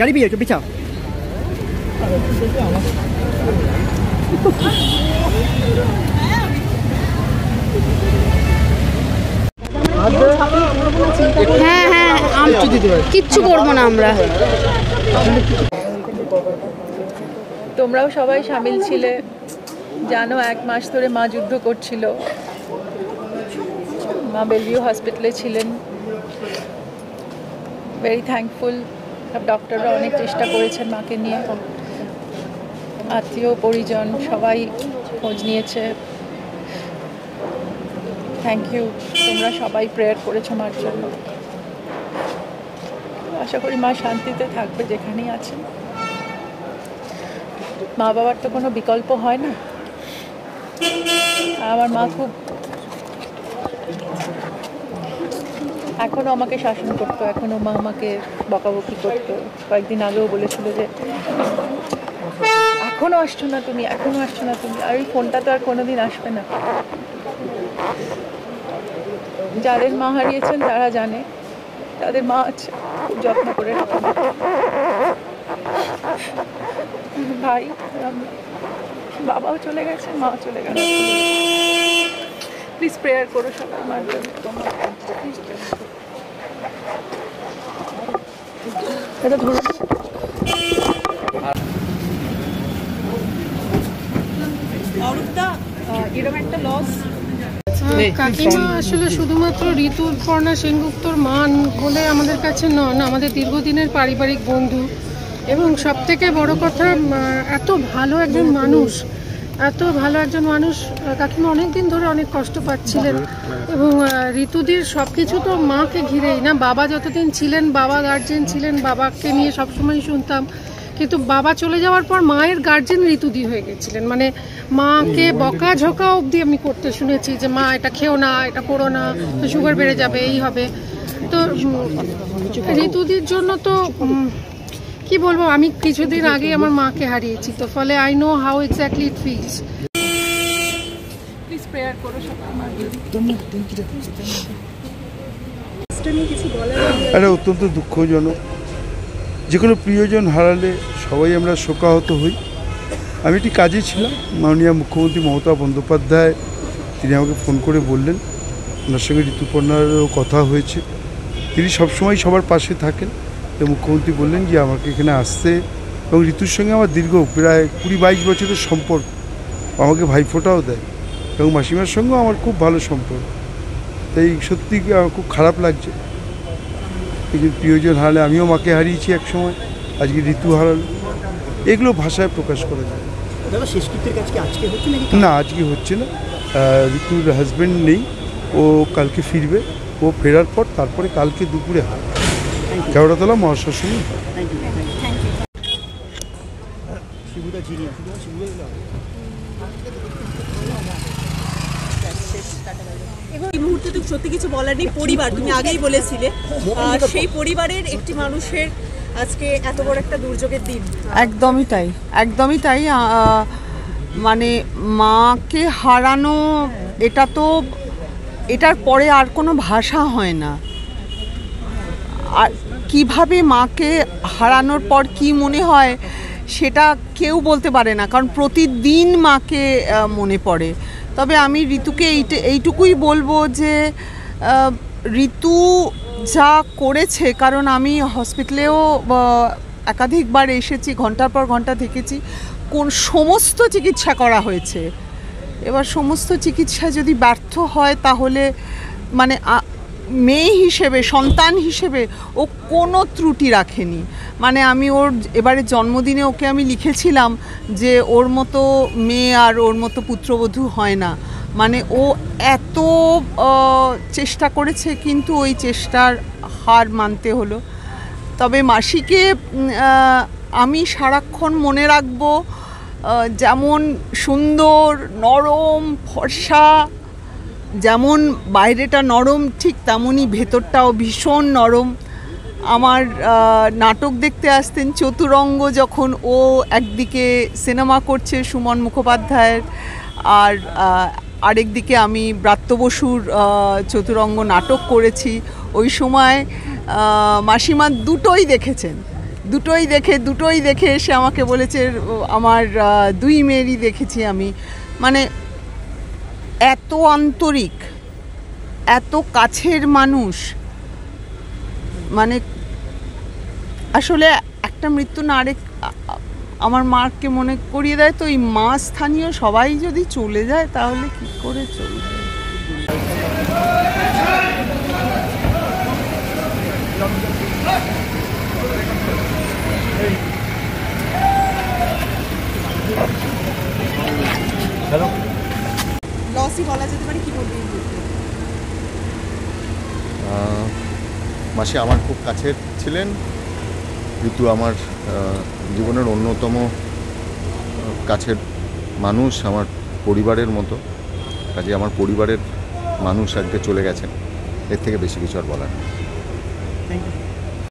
গাড়ি পেয়ে যাবে পিছা। হ্যাঁ হ্যাঁ, কিচ্ছু করবো না আমরা। তোমরাও সবাই সামিল ছিলে, জানো 1 মাস ধরে মা যুদ্ধ করছিল। মা বেলভিউ হসপিটালে ছিলেন। ভেরি থ্যাঙ্কফুল, সব ডক্টররা অনেক চেষ্টা করেছেন মাকে নিয়ে, আত্মীয় পরিজন সবাই খোঁজ নিয়েছে। থ্যাংক ইউ, তোমরা সবাই প্রেয়ার করেছো মার জন্য। আশা করি মা শান্তিতে থাকবে যেখানেই আছেন। মা বাবার তো কোনো বিকল্প হয় না। আমার মা খুব এখনও আমাকে শাসন করতো, এখনও মা আমাকে বকাবকি করতো। কয়েকদিন আগেও বলেছিল যে এখনও আসছো না তুমি, এখনও আসছো না তুমি। আর এই ফোনটা তো আর কোনোদিন আসবে না। যাদের মা হারিয়েছেন তারা জানে তাদের মা আছে, খুব যত্ন করে রাখেন। ভাই, বাবাও চলে গেছে, মাও চলে গেল। প্লিজ প্রেয়ার করো সবাই মার জন্য। এটা ধরো। এরকম একটা লস কাকিমা আসলে শুধুমাত্র ঋতুপর্ণা সেনগুপ্তর মান বলে আমাদের কাছে নন, আমাদের দীর্ঘদিনের পারিবারিক বন্ধু। এবং সবথেকে বড় কথা, এত ভালো একজন মানুষ। কাকিমা অনেক দিন ধরে অনেক কষ্ট পাচ্ছিলেন। এবং ঋতুদির সব কিছু তো মাকে ঘিরেই না। বাবা যতদিন ছিলেন, বাবা গার্জেন ছিলেন, বাবাকে নিয়ে সবসময় শুনতাম। কিন্তু বাবা চলে যাওয়ার পর মায়ের গার্জেন ঋতুদি হয়ে গেছিলেন। মানে মাকে বকাঝকা অবধি আমি করতে শুনেছি যে মা এটা খেও না, এটা করো না, তো সুগার বেড়ে যাবে, এই হবে। তো ঋতুদির জন্য তো কি বলবো, আমি কিছুদিন আগে আমার মাকে হারিয়েছি, তো ফলে I know how exactly it feels. Please prayer করো সবাই মার জন্য। এটা অত্যন্ত দুঃখজনক। যে কোনো প্রিয়জন হারালে সবাই আমরা শোকাহত হই। আমি একটি কাজে ছিলাম, মাননীয় মুখ্যমন্ত্রী মমতা বন্দ্যোপাধ্যায় তিনি আমাকে ফোন করে বললেন ওনার সঙ্গে ঋতুপর্ণারও কথা হয়েছে, তিনি সবসময় সবার পাশে থাকেন। তো মুখ্যমন্ত্রী বললেন যে আমাকে এখানে আসতে, এবং ঋতুর সঙ্গে আমার দীর্ঘ প্রায় 20-22 বছরের সম্পর্ক। আমাকে ভাইফোঁটাও দেয়, এবং মাসিমার সঙ্গেও আমার খুব ভালো সম্পর্ক। তাই সত্যি আমার খুব খারাপ লাগছে। প্রিয়জন হারালে, আমিও মাকে হারিয়েছি এক সময়, আজকে ঋতু হারালো, এগুলো ভাষায় প্রকাশ করা যায় না। আজকে হচ্ছে না, ঋতুর হাজব্যান্ড নেই, ও কালকে ফিরবে। ও ফেরার পর তারপরে কালকে দুপুরে হয়, কেওড়াতলা মহাশ্মশানে হয়। এই মুহূর্তে তো সত্যি কিছু বলার নেই। পরিবার, তুমি আগেই বলেছিলে, সেই পরিবারের একটি মানুষের আজকে এত বড় একটা দুর্যোগের দিন। একদমই তাই, একদমই তাই। মানে মাকে হারানো, এটা তো এটার পরে আর কোনো ভাষা হয় না। আর কীভাবে মাকে হারানোর পর কি মনে হয় সেটা কেউ বলতে পারে না, কারণ প্রতিদিন মাকে মনে পড়ে। তবে আমি ঋতুকে এইটুকুই বলবো যে ঋতু যা করেছে, কারণ আমি হসপিটালেও একাধিকবার এসেছি, ঘন্টার পর ঘন্টা থেকেছি, কোন সমস্ত চিকিৎসা করা হয়েছে। এবার সমস্ত চিকিৎসা যদি ব্যর্থ হয় তাহলে মানে মেয়ে হিসেবে, সন্তান হিসেবে ও কোনো ত্রুটি রাখেনি। মানে আমি ওর এবারে জন্মদিনে ওকে আমি লিখেছিলাম যে ওর মতো মেয়ে আর ওর মতো পুত্রবধূ হয় না। মানে ও এত চেষ্টা করেছে, কিন্তু ওই চেষ্টার হার মানতে হলো। তবে মাসিকে আমি সারাক্ষণ মনে রাখবো, যেমন সুন্দর, নরম, ফর্সা, যেমন বাইরেটা নরম ঠিক তেমনই ভেতরটাও ভীষণ নরম। আমার নাটক দেখতে আসতেন চতুরঙ্গ, যখন ও একদিকে সিনেমা করছে সুমন মুখোপাধ্যায়ের, আর আরেকদিকে আমি ব্রাত্য বসুর চতুরঙ্গ নাটক করেছি। ওই সময় মাসিমা দুটোই দেখেছেন, দুটোই দেখে এসে আমাকে বলেছে আমার দুই মেয়েরই দেখেছি আমি। মানে এত আন্তরিক, এত কাছের মানুষ, মানে আসলে একটা মৃত্যু না আরেক আমার মাকে মনে করিয়ে দেয়। তো এই মা স্থানীয় সবাই যদি চলে যায় তাহলে কি করে চলবে? লসই বলা যেতে পারে, কি বলবি? মাসি আমার খুব কাছের ছিলেন। ঋতু আমার জীবনের অন্যতম কাছের মানুষ, আমার পরিবারের মতো। কাজে আমার পরিবারের মানুষ আজকে চলে গেছেন, এর থেকে বেশি কিছু আর বলার নেই। Thank you.